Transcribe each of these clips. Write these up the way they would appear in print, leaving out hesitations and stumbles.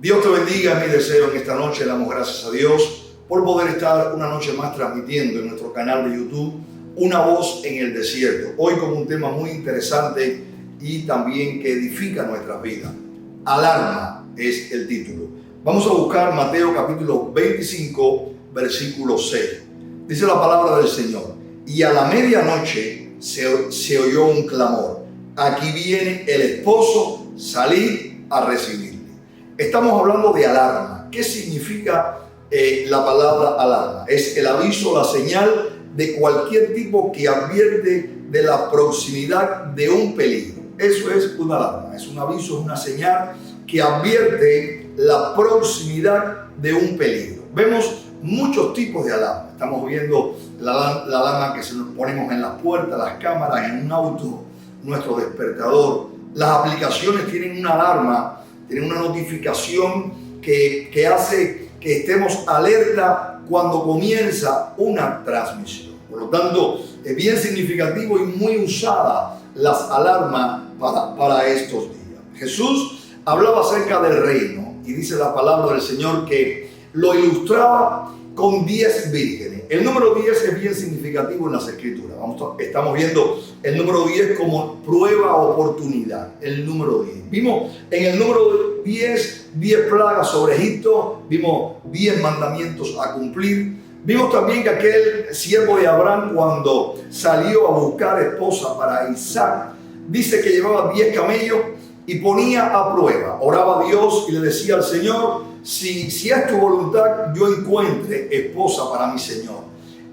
Dios te bendiga, mi deseo en esta noche. Damos gracias a Dios por poder estar una noche más transmitiendo en nuestro canal de YouTube Una Voz en el Desierto. Hoy con un tema muy interesante y también que edifica nuestras vidas. Alarma es el título. Vamos a buscar Mateo capítulo 25, versículo 6. Dice la palabra del Señor: y a la medianoche se oyó un clamor. Aquí viene el esposo, salid a recibirle. Estamos hablando de alarma. ¿Qué significa la palabra alarma? Es el aviso, la señal de cualquier tipo que advierte de la proximidad de un peligro. Eso es una alarma. Es un aviso, es una señal que advierte la proximidad de un peligro. Vemos muchos tipos de alarma. Estamos viendo la alarma que se nos ponemos en las puertas, las cámaras, en un auto, nuestro despertador. Las aplicaciones tienen una alarma, tienen una notificación que hace que estemos alerta cuando comienza una transmisión. Por lo tanto, es bien significativo y muy usada las alarmas para estos días. Jesús hablaba acerca del reino y dice la palabra del Señor que lo ilustraba con 10 vírgenes. El número 10 es bien significativo en las Escrituras. Estamos viendo el número 10 como prueba, oportunidad. El número 10. Vimos en el número 10 plagas sobre Egipto. Vimos 10 mandamientos a cumplir. Vimos también que aquel siervo de Abraham, cuando salió a buscar esposa para Isaac, dice que llevaba 10 camellos y ponía a prueba. Oraba a Dios y le decía al Señor: si es tu voluntad, yo encuentre esposa para mi Señor.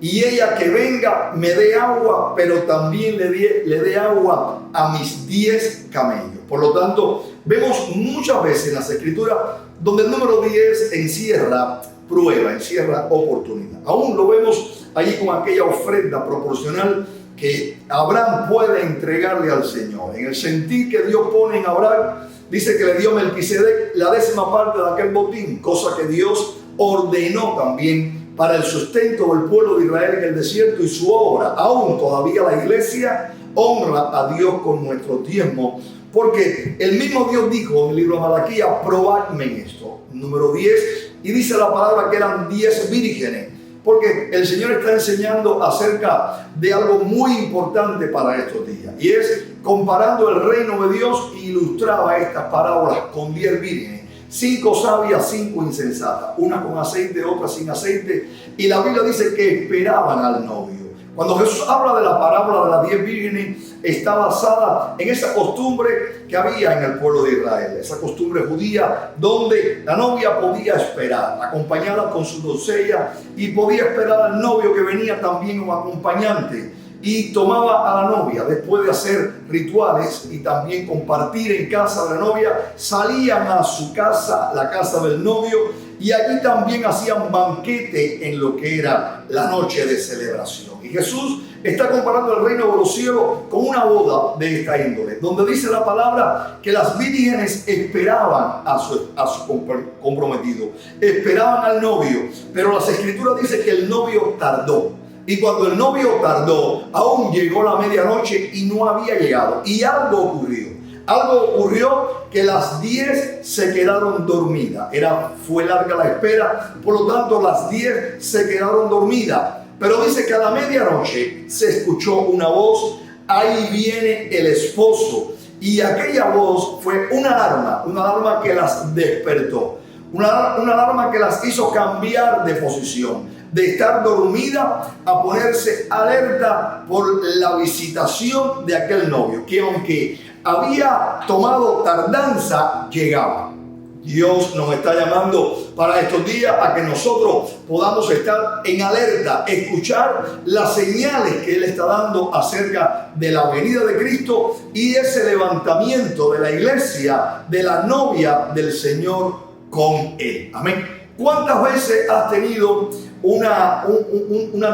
Y ella que venga me dé agua, pero también le dé agua a mis 10 camellos. Por lo tanto, vemos muchas veces en las Escrituras donde el número 10 encierra prueba, encierra oportunidad. Aún lo vemos allí con aquella ofrenda proporcional que Abraham puede entregarle al Señor. En el sentir que Dios pone en Abraham, dice que le dio Melquisedec la 10ª parte de aquel botín, cosa que Dios ordenó también para el sustento del pueblo de Israel en el desierto y su obra. Aún todavía la iglesia honra a Dios con nuestro diezmo, porque el mismo Dios dijo en el libro de Malaquías: probadme en esto. Número 10, y dice la palabra que eran 10 vírgenes, porque el Señor está enseñando acerca de algo muy importante para estos días, y es comparando el reino de Dios. Ilustraba estas parábolas con 10 vírgenes, 5 sabias, 5 insensatas, una con aceite, otra sin aceite, y la Biblia dice que esperaban al novio. Cuando Jesús habla de la parábola de las 10 vírgenes, está basada en esa costumbre que había en el pueblo de Israel, esa costumbre judía donde la novia podía esperar, acompañada con su doncella, y podía esperar al novio que venía también como acompañante, y tomaba a la novia después de hacer rituales y también compartir en casa de la novia. Salían a su casa, la casa del novio, y allí también hacían banquete en lo que era la noche de celebración. Y Jesús está comparando el reino de los cielos con una boda de esta índole, donde dice la palabra que las vírgenes esperaban a su comprometido, esperaban al novio, pero las Escrituras dicen que el novio tardó. Y cuando el novio tardó, aún llegó la medianoche y no había llegado. Y algo ocurrió. Algo ocurrió que las 10 se quedaron dormidas. Fue larga la espera, por lo tanto las 10 se quedaron dormidas. Pero dice que a la medianoche se escuchó una voz: ahí viene el esposo. Y aquella voz fue una alarma que las despertó. Una alarma que las hizo cambiar de posición, de estar dormida a ponerse alerta por la visitación de aquel novio, que aunque había tomado tardanza, llegaba. Dios nos está llamando para estos días a que nosotros podamos estar en alerta, escuchar las señales que Él está dando acerca de la venida de Cristo y ese levantamiento de la iglesia, de la novia del Señor con Él. Amén. ¿Cuántas veces has tenido una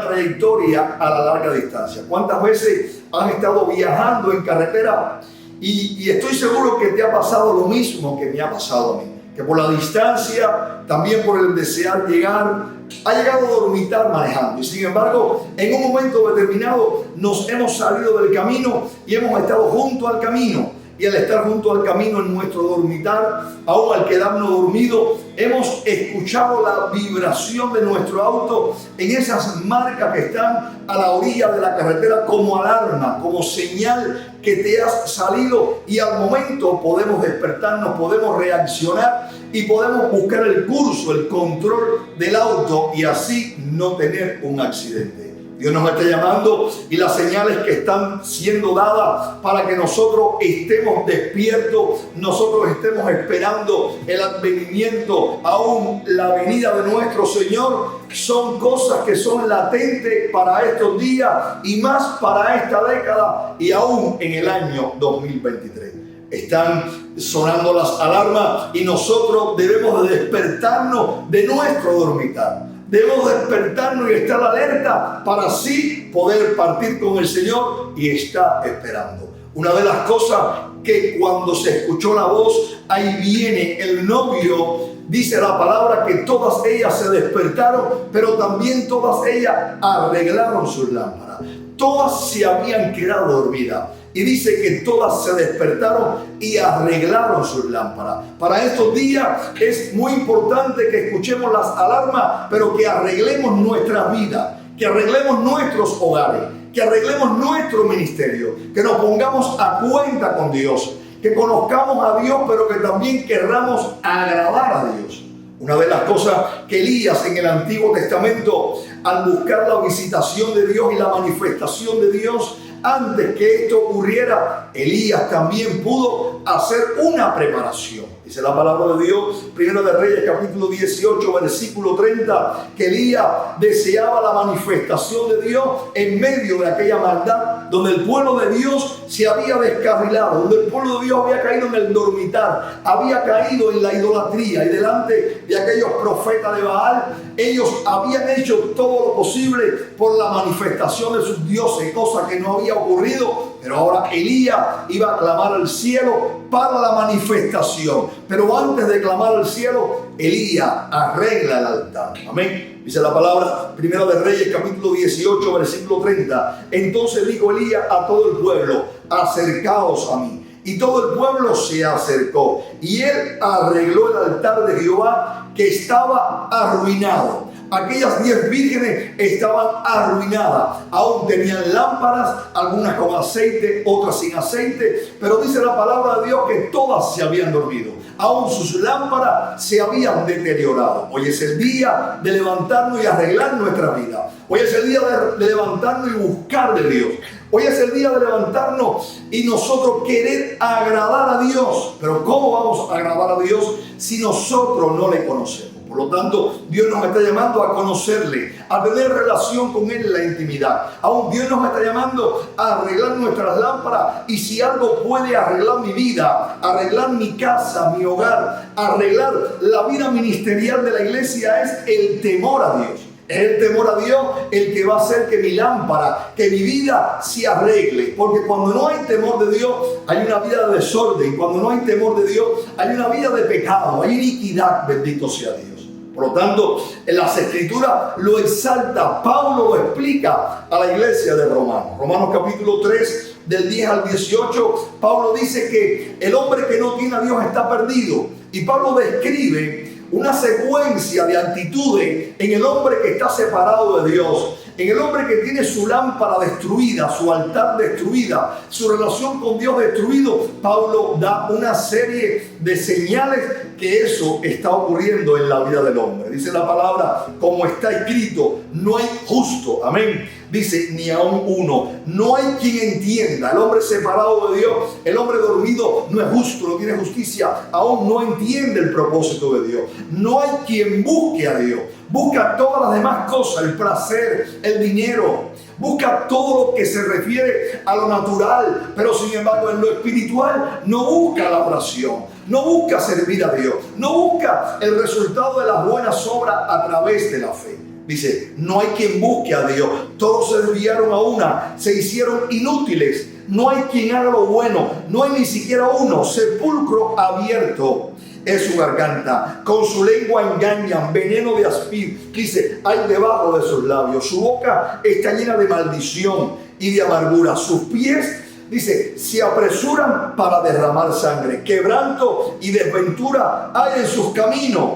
trayectoria a la larga distancia? ¿Cuántas veces has estado viajando en carretera? Y estoy seguro que te ha pasado lo mismo que me ha pasado a mí, que por la distancia, también por el desear llegar, ha llegado a dormitar manejando. Y sin embargo, en un momento determinado nos hemos salido del camino y hemos estado junto al camino. y al estar junto al camino en nuestro dormitar, aún al quedarnos dormidos, hemos escuchado la vibración de nuestro auto en esas marcas que están a la orilla de la carretera como alarma, como señal que te has salido, y al momento podemos despertarnos, podemos reaccionar y podemos buscar el curso, el control del auto y así no tener un accidente. Dios nos está llamando y las señales que están siendo dadas para que nosotros estemos despiertos, nosotros estemos esperando el advenimiento, aún la venida de nuestro Señor, son cosas que son latentes para estos días y más para esta década y aún en el año 2023. Están sonando las alarmas y nosotros debemos de despertarnos de nuestro dormitar. Debemos despertarnos y estar alerta para así poder partir con el Señor y está esperando. Una de las cosas que cuando se escuchó la voz, ahí viene el novio, dice la palabra que todas ellas se despertaron, pero también todas ellas arreglaron sus lámparas. Todas se habían quedado dormidas. Y dice que todas se despertaron y arreglaron sus lámparas. Para estos días es muy importante que escuchemos las alarmas, pero que arreglemos nuestra vida, que arreglemos nuestros hogares, que arreglemos nuestro ministerio, que nos pongamos a cuenta con Dios, que conozcamos a Dios, pero que también querramos agradar a Dios. Una de las cosas que Elías en el Antiguo Testamento, al buscar la visitación de Dios y la manifestación de Dios, antes que esto ocurriera, Elías también pudo hacer una preparación. Dice la palabra de Dios, Primero de Reyes, capítulo 18, versículo 30, que Elías deseaba la manifestación de Dios en medio de aquella maldad, donde el pueblo de Dios se había descarrilado, donde el pueblo de Dios había caído en el dormitar, había caído en la idolatría, y delante de aquellos profetas de Baal, ellos habían hecho todo lo posible por la manifestación de sus dioses, cosa que no había ocurrido. Pero ahora Elías iba a clamar al cielo para la manifestación. Pero antes de clamar al cielo, Elías arregla el altar. Amén. Dice la palabra, Primero de Reyes, capítulo 18, versículo 30. Entonces dijo Elías a todo el pueblo: acercaos a mí. Y todo el pueblo se acercó. Y él arregló el altar de Jehová que estaba arruinado. Aquellas 10 vírgenes estaban arruinadas. Aún tenían lámparas, algunas con aceite, otras sin aceite. Pero dice la palabra de Dios que todas se habían dormido. Aún sus lámparas se habían deteriorado. Hoy es el día de levantarnos y arreglar nuestra vida. Hoy es el día de levantarnos y buscar de Dios. Hoy es el día de levantarnos y nosotros querer agradar a Dios. Pero ¿cómo vamos a agradar a Dios si nosotros no le conocemos? Por lo tanto, Dios nos está llamando a conocerle, a tener relación con Él en la intimidad. Aún Dios nos está llamando a arreglar nuestras lámparas. Y si algo puede arreglar mi vida, arreglar mi casa, mi hogar, arreglar la vida ministerial de la iglesia, es el temor a Dios. Es el temor a Dios el que va a hacer que mi lámpara, que mi vida se arregle. Porque cuando no hay temor de Dios, hay una vida de desorden. Cuando no hay temor de Dios, hay una vida de pecado, hay iniquidad. Bendito sea Dios. Por lo tanto, en las Escrituras lo exalta. Pablo lo explica a la iglesia de Romanos. Romanos capítulo 3, del 10 al 18, Pablo dice que el hombre que no tiene a Dios está perdido. Y Pablo describe una secuencia de actitudes en el hombre que está separado de Dios, en el hombre que tiene su lámpara destruida, su altar destruida, su relación con Dios destruido. Pablo da una serie de señales que eso está ocurriendo en la vida del hombre. Dice la palabra, como está escrito, no hay justo, amén. Dice, ni aún uno. No hay quien entienda. El hombre separado de Dios, el hombre dormido, no es justo, no tiene justicia. Aún no entiende el propósito de Dios. No hay quien busque a Dios. Busca todas las demás cosas, el placer, el dinero. Busca todo lo que se refiere a lo natural. Pero sin embargo, en lo espiritual no busca la oración. No busca servir a Dios. No busca el resultado de las buenas obras a través de la fe. Dice, no hay quien busque a Dios. Todos se desviaron a una, se hicieron inútiles. No hay quien haga lo bueno. No hay ni siquiera uno. Sepulcro abierto es su garganta. Con su lengua engañan. Veneno de aspid, dice, hay debajo de sus labios. Su boca está llena de maldición y de amargura. Sus pies Dice, se apresuran para derramar sangre. Quebranto y desventura hay en sus caminos.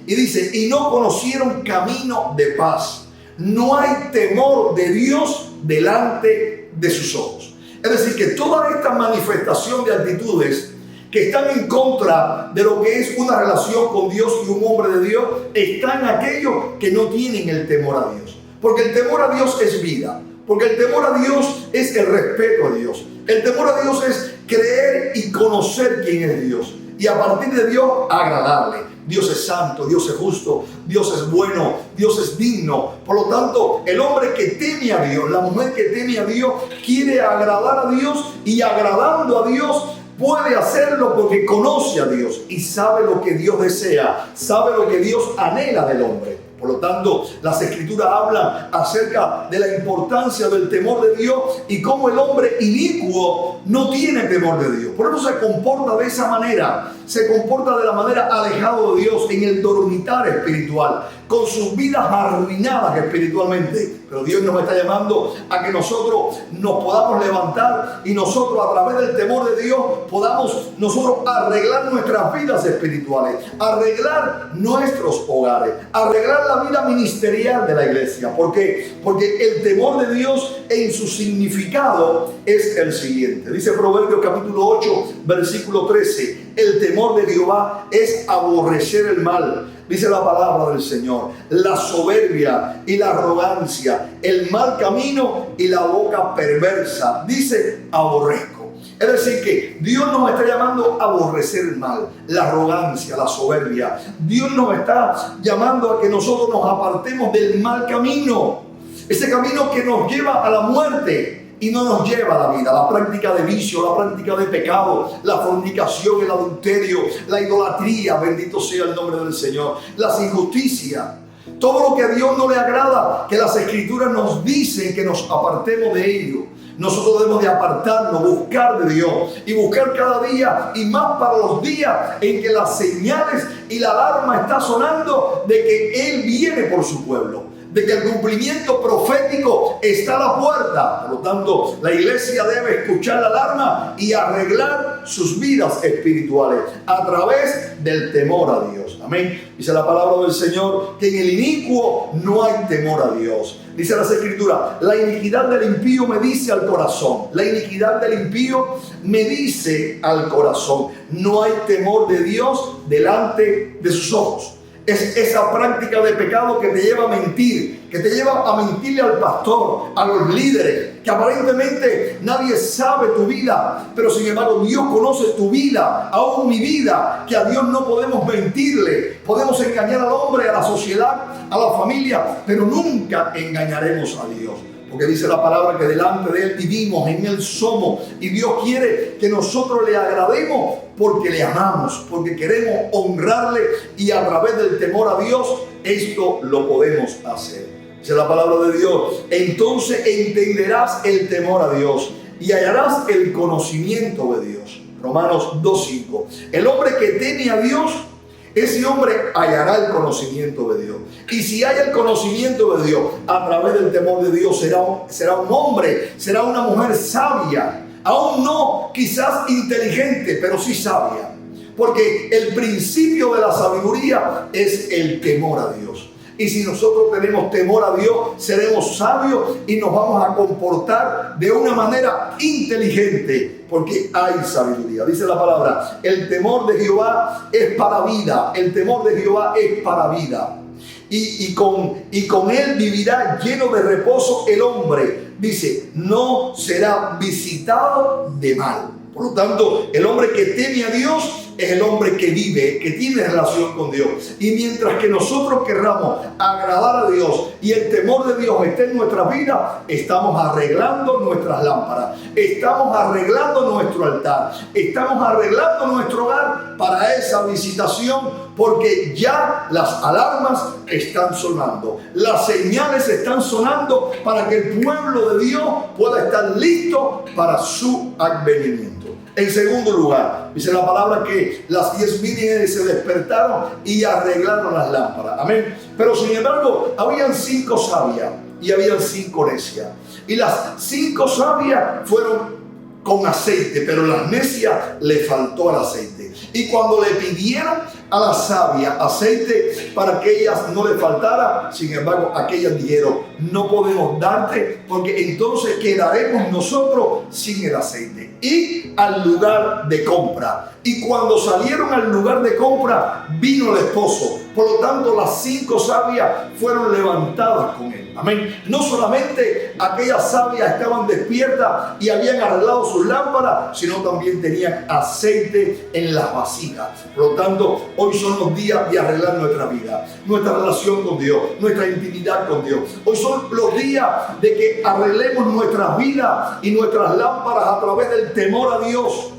Y dice, y no conocieron camino de paz. No hay temor de Dios delante de sus ojos. Es decir, que toda esta manifestación de actitudes que están en contra de lo que es una relación con Dios y un hombre de Dios, están aquellos que no tienen el temor a Dios. Porque el temor a Dios es vida. Porque el temor a Dios es el respeto a Dios. El temor a Dios es creer y conocer quién es Dios. Y a partir de Dios, agradarle. Dios es santo, Dios es justo, Dios es bueno, Dios es digno. Por lo tanto, el hombre que teme a Dios, la mujer que teme a Dios, quiere agradar a Dios, y agradando a Dios puede hacerlo porque conoce a Dios y sabe lo que Dios desea, sabe lo que Dios anhela del hombre. Por lo tanto, las Escrituras hablan acerca de la importancia del temor de Dios y cómo el hombre inicuo no tiene temor de Dios. Por eso se comporta de esa manera, se comporta de la manera alejado de Dios, en el dormitorio espiritual, con sus vidas arruinadas espiritualmente. Pero Dios nos está llamando a que nosotros nos podamos levantar y nosotros, a través del temor de Dios, podamos nosotros arreglar nuestras vidas espirituales, arreglar nuestros hogares, arreglar la vida ministerial de la iglesia. ¿Por qué? Porque el temor de Dios en su significado es el siguiente. Dice Proverbios capítulo 8, versículo 13. El temor de Jehová es aborrecer el mal. Dice la palabra del Señor, la soberbia y la arrogancia, el mal camino y la boca perversa. Dice, aborrezco. Es decir, que Dios nos está llamando a aborrecer el mal, la arrogancia, la soberbia. Dios nos está llamando a que nosotros nos apartemos del mal camino. Ese camino que nos lleva a la muerte y no nos lleva a la vida. La práctica de vicio, la práctica de pecado, la fornicación, el adulterio, la idolatría, bendito sea el nombre del Señor, las injusticias. Todo lo que a Dios no le agrada, que las Escrituras nos dicen que nos apartemos de ello. Nosotros debemos de apartarnos, buscar de Dios y buscar cada día, y más para los días en que las señales y la alarma está sonando de que Él viene por su pueblo, de que el cumplimiento profético está a la puerta. Por lo tanto, la iglesia debe escuchar la alarma y arreglar sus vidas espirituales a través del temor a Dios. Amén. Dice la palabra del Señor que en el inicuo no hay temor a Dios. Dice las Escrituras, la iniquidad del impío me dice al corazón. La iniquidad del impío me dice al corazón. No hay temor de Dios delante de sus ojos. Es esa práctica de pecado que te lleva a mentir, que te lleva a mentirle al pastor, a los líderes, que aparentemente nadie sabe tu vida, pero sin embargo Dios conoce tu vida, aún mi vida, que a Dios no podemos mentirle. Podemos engañar al hombre, a la sociedad, a la familia, pero nunca engañaremos a Dios. Porque dice la palabra que delante de Él vivimos, en Él somos. Y Dios quiere que nosotros le agrademos porque le amamos, porque queremos honrarle, y a través del temor a Dios esto lo podemos hacer. Dice la palabra de Dios, entonces entenderás el temor a Dios y hallarás el conocimiento de Dios. Romanos 2:5. El hombre que teme a Dios, ese hombre hallará el conocimiento de Dios. Y si hay el conocimiento de Dios, a través del temor de Dios será un hombre, será una mujer sabia. Aún no quizás inteligente, pero sí sabia. Porque el principio de la sabiduría es el temor a Dios. Y si nosotros tenemos temor a Dios, seremos sabios y nos vamos a comportar de una manera inteligente, porque hay sabiduría. Dice la palabra, el temor de Jehová es para vida. El temor de Jehová es para vida. Y con él vivirá lleno de reposo el hombre. Dice, no será visitado de mal. Por lo tanto, el hombre que teme a Dios es el hombre que vive, que tiene relación con Dios. Y mientras que nosotros querramos agradar a Dios y el temor de Dios esté en nuestra vida, estamos arreglando nuestras lámparas, estamos arreglando nuestro altar, estamos arreglando nuestro hogar para esa visitación, porque ya las alarmas están sonando, las señales están sonando para que el pueblo de Dios pueda estar listo para su advenimiento. En segundo lugar, dice la palabra que las 10 vírgenes se despertaron y arreglaron las lámparas. Amén. Pero sin embargo, habían 5 sabias y habían 5 necias. Y las 5 sabias fueron con aceite, pero la necia le faltó el aceite. Y cuando le pidieron a la sabia aceite para que ella no le faltara, sin embargo, aquellas dijeron: no podemos darte, porque entonces quedaremos nosotros sin el aceite. Y al lugar de compra. Y cuando salieron al lugar de compra, vino el esposo. Por lo tanto, las 5 sabias fueron levantadas con él. Amén. No solamente aquellas sabias estaban despiertas y habían arreglado sus lámparas, sino también tenían aceite en las vasijas. Por lo tanto, hoy son los días de arreglar nuestra vida, nuestra relación con Dios, nuestra intimidad con Dios. Hoy son los días de que arreglemos nuestras vidas y nuestras lámparas a través del temor a Dios.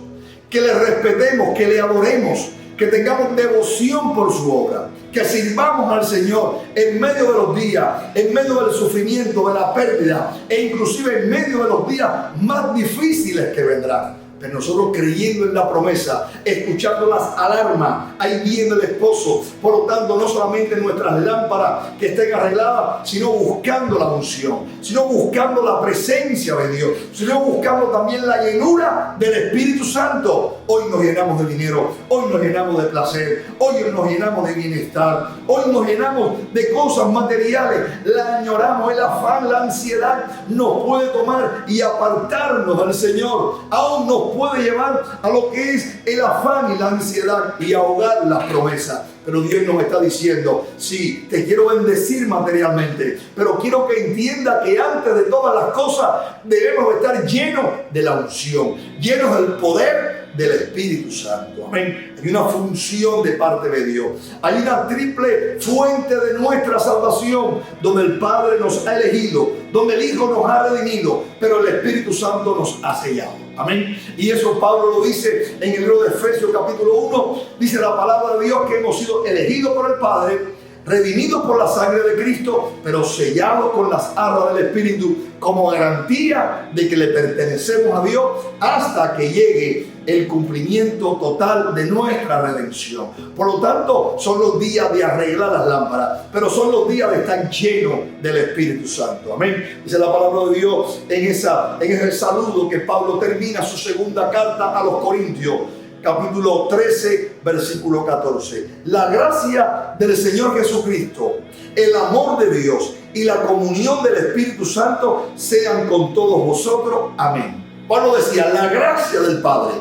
Que le respetemos, que le adoremos, que tengamos devoción por su obra, que sirvamos al Señor en medio de los días, en medio del sufrimiento, de la pérdida e inclusive en medio de los días más difíciles que vendrán. Pero nosotros creyendo en la promesa, escuchando las alarmas, ahí viene el esposo. Por lo tanto, no solamente nuestras lámparas que estén arregladas, sino buscando la unción, sino buscando la presencia de Dios, sino buscando también la llenura del Espíritu Santo. Hoy nos llenamos de dinero, hoy nos llenamos de placer, hoy nos llenamos de bienestar, hoy nos llenamos de cosas materiales. La añoramos, el afán, la ansiedad nos puede tomar y apartarnos del Señor. Aún nos puede llevar a lo que es el afán y la ansiedad y ahogar las promesas. Pero Dios nos está diciendo: sí, te quiero bendecir materialmente, pero quiero que entienda que antes de todas las cosas debemos estar llenos de la unción, llenos del poder del Espíritu Santo. Amén. Hay una función de parte de Dios. Hay una triple fuente de nuestra salvación, donde el Padre nos ha elegido, donde el Hijo nos ha redimido, pero el Espíritu Santo nos ha sellado. Amén. Y eso Pablo lo dice en el libro de Efesios capítulo 1. Dice la palabra de Dios que hemos sido elegidos por el Padre, redimidos por la sangre de Cristo, pero sellados con las arras del Espíritu, como garantía de que le pertenecemos a Dios hasta que llegue el cumplimiento total de nuestra redención. Por lo tanto, son los días de arreglar las lámparas, pero son los días de estar llenos del Espíritu Santo. Amén. Dice la palabra de Dios en ese saludo que Pablo termina su segunda carta a los Corintios, capítulo 13, versículo 14. La gracia del Señor Jesucristo, el amor de Dios y la comunión del Espíritu Santo sean con todos vosotros. Amén. Pablo decía: la gracia del Padre.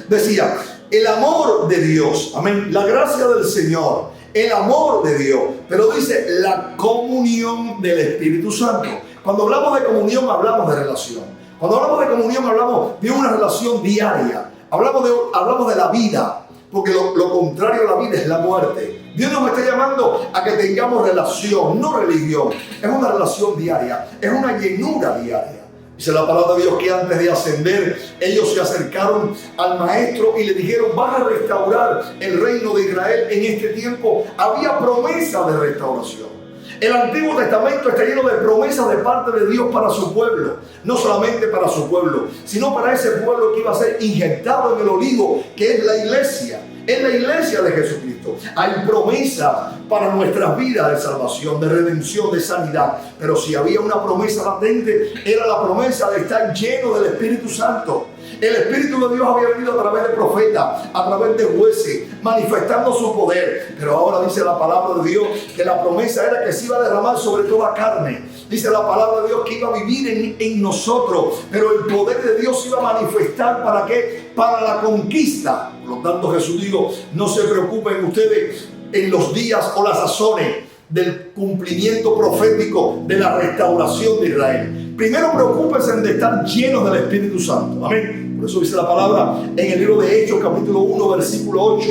Decía: el amor de Dios. Amén. La gracia del Señor, el amor de Dios. Pero dice: la comunión del Espíritu Santo. Cuando hablamos de comunión, hablamos de relación. Cuando hablamos de comunión, hablamos de una relación diaria. Hablamos de la vida, porque lo contrario a la vida es la muerte. Dios nos está llamando a que tengamos relación, no religión. Es una relación diaria, es una llenura diaria. Dice la palabra de Dios que antes de ascender, ellos se acercaron al maestro y le dijeron: vas a restaurar el reino de Israel en este tiempo. Había promesa de restauración. El Antiguo Testamento está lleno de promesas de parte de Dios para su pueblo. No solamente para su pueblo, sino para ese pueblo que iba a ser inyectado en el olivo, que es la iglesia. Es la iglesia de Jesucristo. Hay promesa para nuestras vidas de salvación, de redención, de sanidad. Pero si había una promesa latente, era la promesa de estar lleno del Espíritu Santo. El Espíritu de Dios había venido a través de profetas, a través de jueces, manifestando su poder. Pero ahora dice la palabra de Dios que la promesa era que se iba a derramar sobre toda carne. Dice la palabra de Dios que iba a vivir en nosotros. Pero el poder de Dios se iba a manifestar ¿para qué? Para la conquista. Por lo tanto, Jesús dijo: no se preocupen ustedes en los días o las sazones del cumplimiento profético de la restauración de Israel. Primero preocúpense de estar llenos del Espíritu Santo. Amén. Por eso dice la palabra en el libro de Hechos capítulo 1 versículo 8: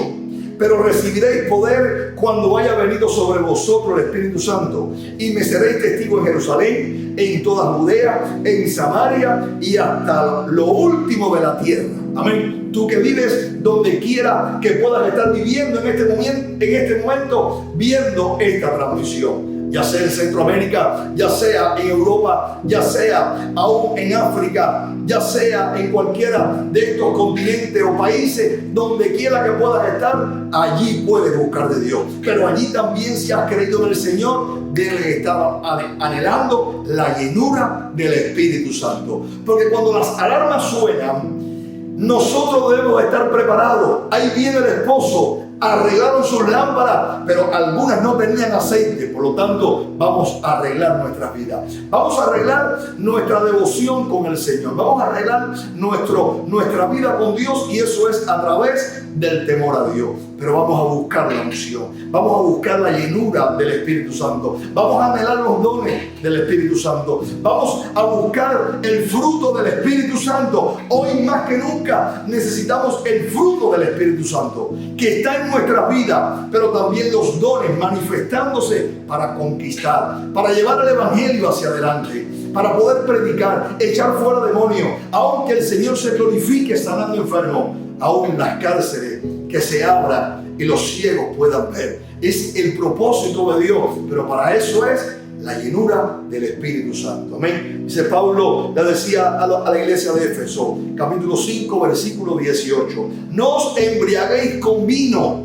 pero recibiréis poder cuando haya venido sobre vosotros el Espíritu Santo, y me seréis testigos en Jerusalén, en toda Judea, en Samaria y hasta lo último de la tierra. Amén. Tú que vives donde quiera que puedas estar viviendo en este momento viendo esta transmisión. ya sea en Centroamérica, ya sea en Europa, ya sea aún en África, ya sea en cualquiera de estos continentes o países, donde quiera que puedas estar, allí puedes buscar de Dios. Pero allí también, si has creído en el Señor, debes estar anhelando la llenura del Espíritu Santo. Porque cuando las alarmas suenan, nosotros debemos estar preparados. Ahí viene el esposo. Arreglaron sus lámparas, pero algunas no tenían aceite. Por lo tanto, vamos a arreglar nuestras vidas. Vamos a arreglar nuestra devoción con el Señor. Vamos a arreglar nuestra vida con Dios, y eso es a través del temor a Dios. Pero vamos a buscar la unción, vamos a buscar la llenura del Espíritu Santo, vamos a anhelar los dones del Espíritu Santo, vamos a buscar el fruto del Espíritu Santo. Hoy más que nunca necesitamos el fruto del Espíritu Santo, que está en nuestra vida, pero también los dones manifestándose para conquistar, para llevar el Evangelio hacia adelante, para poder predicar, echar fuera demonios, aunque el Señor se glorifique sanando enfermos, aún las cárceles que se abran y los ciegos puedan ver. Es el propósito de Dios, pero para eso es la llenura del Espíritu Santo. Amén. Dice Pablo, le decía a la iglesia de Éfeso, capítulo 5, versículo 18: no os embriaguéis con vino.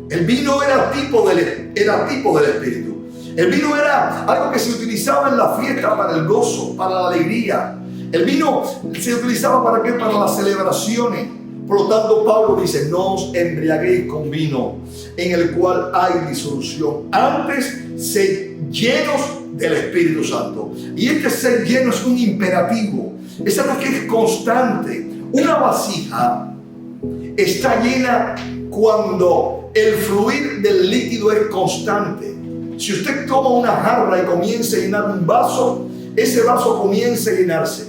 El vino era tipo del Espíritu. El vino era algo que se utilizaba en la fiesta para el gozo, para la alegría. El vino se utilizaba ¿para qué? Para las celebraciones. Por lo tanto, Pablo dice: no os embriaguéis con vino, en el cual hay disolución. Antes, sed llenos del Espíritu Santo. Y este ser lleno es un imperativo. Es algo que es constante. Una vasija está llena cuando el fluir del líquido es constante. Si usted toma una jarra y comienza a llenar un vaso, ese vaso comienza a llenarse.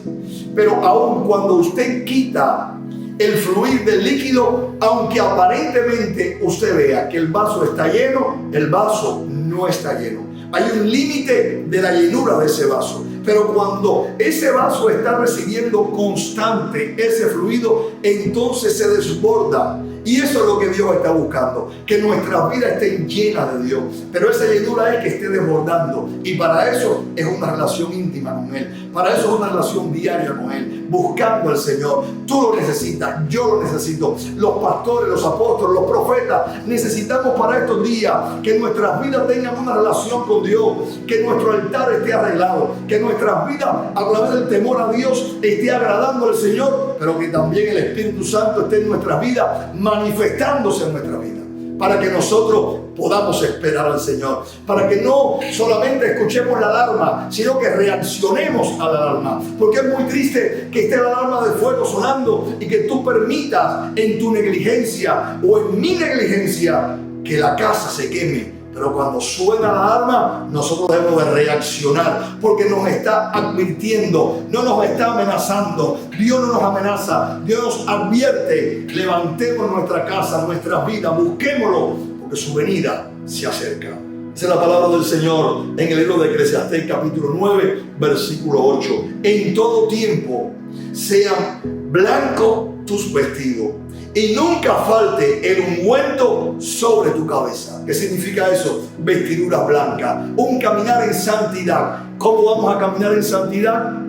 Pero aun cuando usted quita el fluir del líquido, aunque aparentemente usted vea que el vaso está lleno, el vaso no está lleno. Hay un límite de la llenura de ese vaso. Pero cuando ese vaso está recibiendo constante ese fluido, entonces se desborda. Y eso es lo que Dios está buscando, que nuestras vidas estén llenas de Dios. Pero esa llenura es que esté desbordando. Y para eso es una relación íntima con Él. Para eso es una relación diaria con Él, buscando al Señor. Tú lo necesitas, yo lo necesito. Los pastores, los apóstoles, los profetas, necesitamos para estos días que nuestras vidas tengan una relación con Dios, que nuestro altar esté arreglado, que nuestras vidas a través del temor a Dios esté agradando al Señor, pero que también el Espíritu Santo esté en nuestras vidas, manifestándose en nuestra vida, para que nosotros podamos esperar al Señor, para que no solamente escuchemos la alarma, sino que reaccionemos a la alarma. Porque es muy triste que esté la alarma de fuego sonando y que tú permitas en tu negligencia o en mi negligencia que la casa se queme. Pero cuando suena la alarma, nosotros debemos de reaccionar, porque nos está advirtiendo, no nos está amenazando. Dios no nos amenaza, Dios nos advierte. Levantemos nuestra casa, nuestras vidas, busquémoslo, porque su venida se acerca. Esa es la palabra del Señor en el libro de Eclesiastés, capítulo 9, versículo 8. En todo tiempo sean blancos tus vestidos, y nunca falte el ungüento sobre tu cabeza. ¿Qué significa eso? Vestiduras blancas, un caminar en santidad. ¿Cómo vamos a caminar en santidad?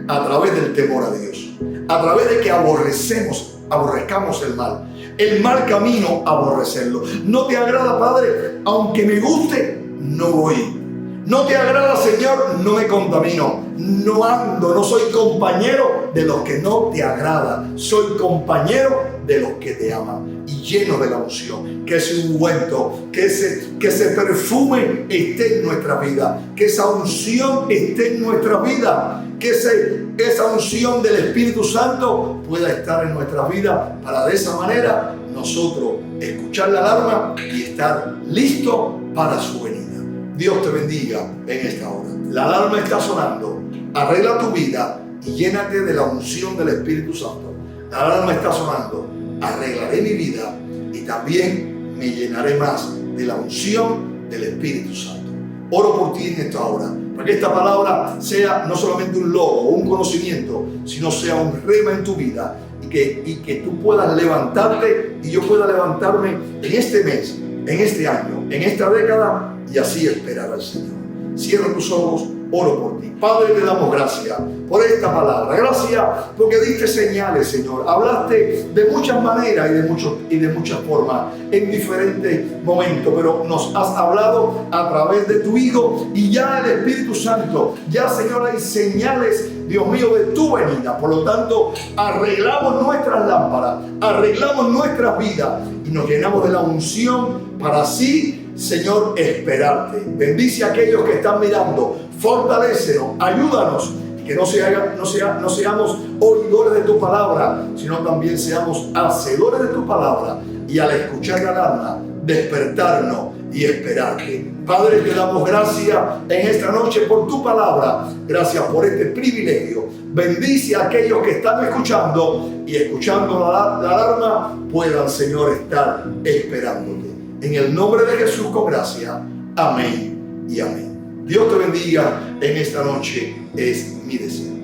A través del temor a Dios, a través de que aborrezcamos el mal camino, aborrecerlo. No te agrada, Padre, aunque me guste, no voy. No te agrada, Señor, no me contamino, no ando, no soy compañero de los que no te agradan, soy compañero de los que te aman, y lleno de la unción, que ese ungüento, que ese perfume esté en nuestra vida, que esa unción esté en nuestra vida, que esa unción del Espíritu Santo pueda estar en nuestra vida, para de esa manera nosotros escuchar la alarma y estar listos para su venida. Dios te bendiga en esta hora. La alarma está sonando. Arregla tu vida y llénate de la unción del Espíritu Santo. La alarma está sonando. Arreglaré mi vida y también me llenaré más de la unción del Espíritu Santo. Oro por ti en esta hora, para que esta palabra sea no solamente un logro o un conocimiento, sino sea un rema en tu vida, y que tú puedas levantarte y yo pueda levantarme en este mes, en este año, en esta década, y así esperar al Señor. Cierra tus ojos, oro por ti. Padre, te damos gracias por esta palabra. Gracias porque diste señales, Señor. Hablaste de muchas maneras y de muchas formas en diferentes momentos, pero nos has hablado a través de tu Hijo y ya el Espíritu Santo. Ya, Señor, hay señales, Dios mío, de tu venida. Por lo tanto, arreglamos nuestras lámparas, arreglamos nuestras vidas y nos llenamos de la unción para así, Señor, esperarte. Bendice a aquellos que están mirando, fortalécenos, ayúdanos, y que no seamos oidores de tu palabra, sino también seamos hacedores de tu palabra, y al escuchar la alarma, despertarnos y esperarte. Padre, te damos gracias en esta noche por tu palabra, gracias por este privilegio. Bendice a aquellos que están escuchando y escuchando la alarma puedan, Señor, estar esperándote. En el nombre de Jesús, con gracia. Amén y amén. Dios te bendiga en esta noche, es mi deseo.